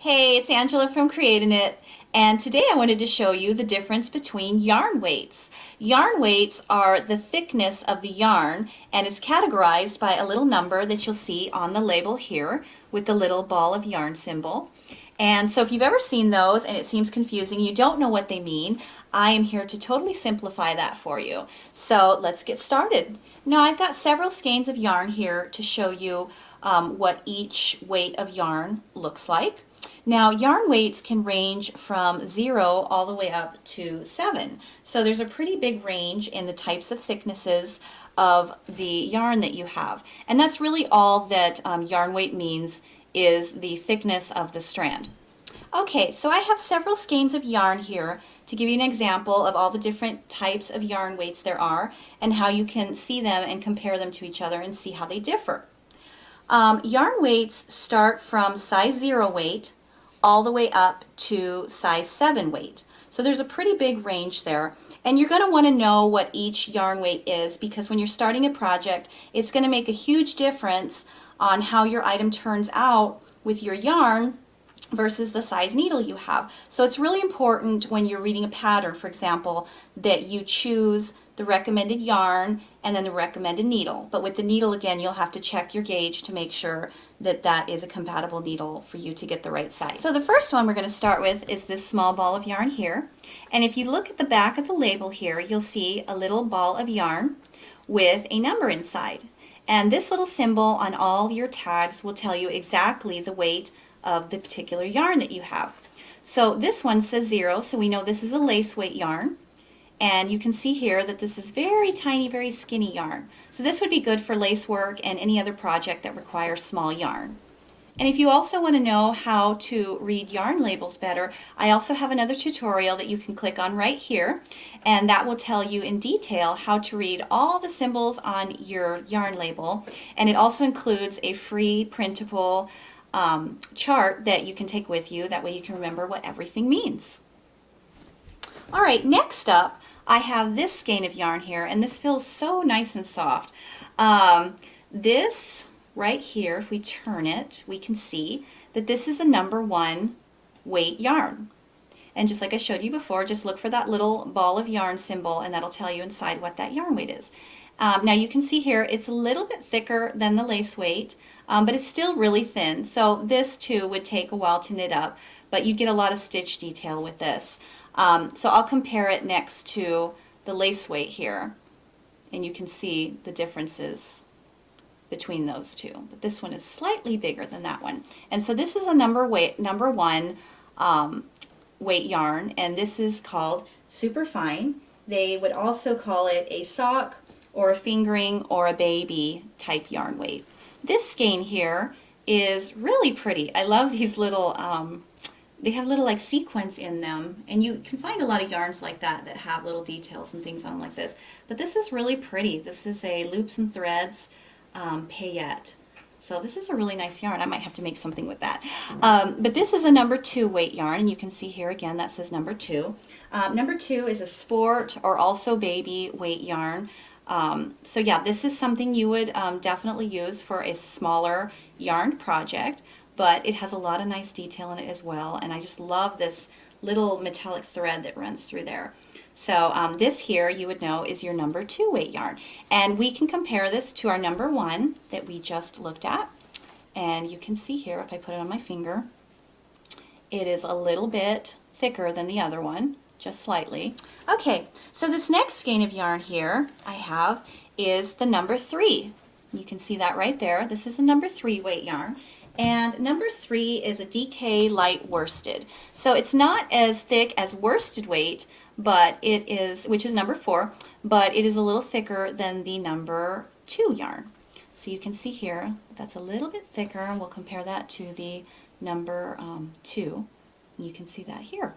Hey, it's Angela from CreatiKnit, and today I wanted to show you the difference between yarn weights. Yarn weights are the thickness of the yarn, and it's categorized by a little number that you'll see on the label here with the little ball of yarn symbol. And so if you've ever seen those and it seems confusing, you don't know what they mean, I am here to totally simplify that for you. So let's get started. Now I've got several skeins of yarn here to show you what each weight of yarn looks like. Now, yarn weights can range from 0 all the way up to 7. So there's a pretty big range in the types of thicknesses of the yarn that you have. And that's really all that yarn weight means, is the thickness of the strand. Okay, so I have several skeins of yarn here to give you an example of all the different types of yarn weights there are and how you can see them and compare them to each other and see how they differ. Yarn weights start from size 0 weight all the way up to size 7 weight. So there's a pretty big range there. And you're going to want to know what each yarn weight is, because when you're starting a project, it's going to make a huge difference on how your item turns out with your yarn versus the size needle you have. So it's really important when you're reading a pattern, for example, that you choose the recommended yarn and then the recommended needle. But with the needle, again, you'll have to check your gauge to make sure that that is a compatible needle for you to get the right size. So the first one we're going to start with is this small ball of yarn here. And if you look at the back of the label here, you'll see a little ball of yarn with a number inside. And this little symbol on all your tags will tell you exactly the weight of the particular yarn that you have. So this one says 0, so we know this is a lace weight yarn. And you can see here that this is very tiny, very skinny yarn. So this would be good for lace work and any other project that requires small yarn. And if you also want to know how to read yarn labels better, I also have another tutorial that you can click on right here, and that will tell you in detail how to read all the symbols on your yarn label. And it also includes a free printable chart that you can take with you. That way you can remember what everything means. All right, next up, I have this skein of yarn here, and this feels so nice and soft. This right here, if we turn it, we can see that this is a number 1 weight yarn. And just like I showed you before, just look for that little ball of yarn symbol, and that'll tell you inside what that yarn weight is. Now you can see here it's a little bit thicker than the lace weight, but it's still really thin. So this too would take a while to knit up, but you'd get a lot of stitch detail with this. So I'll compare it next to the lace weight here, and you can see the differences between those two. But this one is slightly bigger than that one. And so this is a number 1 weight yarn, and this is called super fine. They would also call it a sock or a fingering or a baby type yarn weight. This skein here is really pretty. I love these little, they have little like sequins in them, and you can find a lot of yarns like that that have little details and things on them like this. But this is really pretty. This is a loops and threads paillette. So this is a really nice yarn. I might have to make something with that. But this is a number 2 weight yarn, and you can see here again that says number 2. Number 2 is a sport or also baby weight yarn. So yeah, this is something you would definitely use for a smaller yarn project, but it has a lot of nice detail in it as well, and I just love this little metallic thread that runs through there. So this here you would know is your number 2 weight yarn, and we can compare this to our number 1 that we just looked at, and you can see here if I put it on my finger, it is a little bit thicker than the other one, just slightly. Okay, so this next skein of yarn here I have is the number 3. You can see that right there. This is a number 3 weight yarn, and number 3 is a DK light worsted. So it's not as thick as worsted weight, but it is, which is number 4, but it is a little thicker than the number 2 yarn. So you can see here that's a little bit thicker, and we'll compare that to the number 2. You can see that here.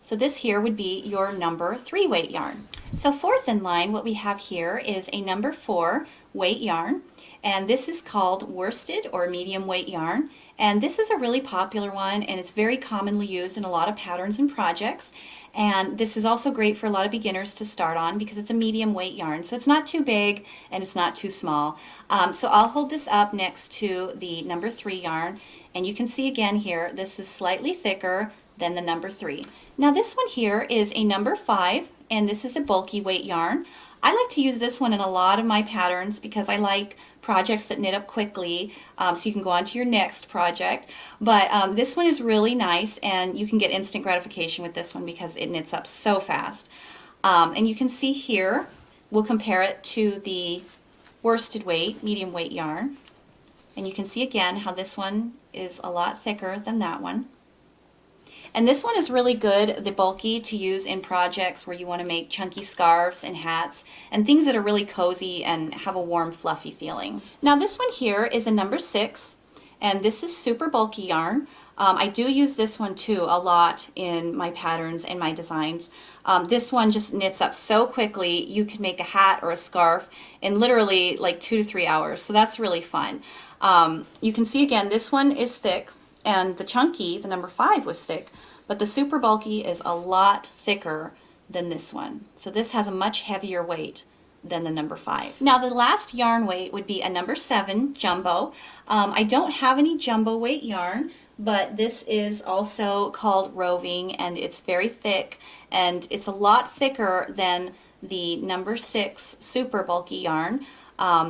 So this here would be your number 3 weight yarn. So fourth in line, what we have here is a number 4 weight yarn, and this is called worsted or medium weight yarn. And this is a really popular one, and it's very commonly used in a lot of patterns and projects. And this is also great for a lot of beginners to start on because it's a medium weight yarn. So it's not too big and it's not too small. So I'll hold this up next to the number 3 yarn, and you can see again here, this is slightly thicker than the number 3. Now this one here is a number 5, and this is a bulky weight yarn. I like to use this one in a lot of my patterns because I like projects that knit up quickly, so you can go on to your next project. But this one is really nice, and you can get instant gratification with this one because it knits up so fast. And you can see here, we'll compare it to the worsted weight, medium weight yarn. And you can see again how this one is a lot thicker than that one. And this one is really good, the bulky, to use in projects where you want to make chunky scarves and hats and things that are really cozy and have a warm, fluffy feeling. Now this one here is a number 6, and this is super bulky yarn. I do use this one too a lot in my patterns and my designs. This one just knits up so quickly. You can make a hat or a scarf in literally like 2 to 3 hours, so that's really fun. You can see again, this one is thick, and the chunky, the number 5, was thick, but the super bulky is a lot thicker than this one. So this has a much heavier weight than the number 5. Now the last yarn weight would be a number 7 jumbo. I don't have any jumbo weight yarn, but this is also called roving, and it's very thick, and it's a lot thicker than the number 6 super bulky yarn.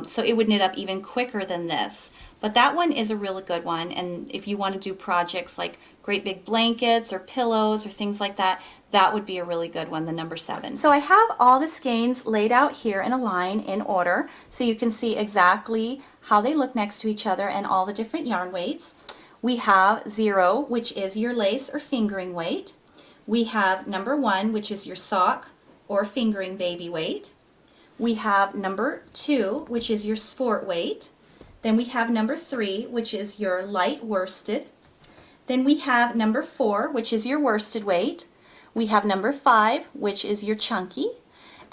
So it would knit up even quicker than this. But that one is a really good one, and if you want to do projects like great big blankets or pillows or things like that, that would be a really good one, the number 7. So I have all the skeins laid out here in a line in order, so you can see exactly how they look next to each other and all the different yarn weights. We have 0, which is your lace or fingering weight. We have number 1, which is your sock or fingering baby weight. We have number 2, which is your sport weight. Then we have number 3, which is your light worsted. Then we have number 4, which is your worsted weight. We have number 5, which is your chunky.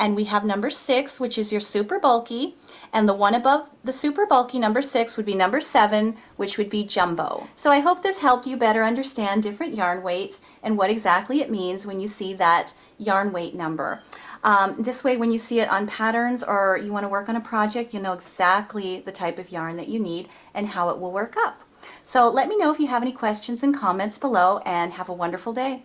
And we have number 6, which is your super bulky. And the one above the super bulky, number 6, would be number 7, which would be jumbo. So I hope this helped you better understand different yarn weights and what exactly it means when you see that yarn weight number. This way, when you see it on patterns or you want to work on a project, you know exactly the type of yarn that you need and how it will work up. So let me know if you have any questions and comments below, and have a wonderful day.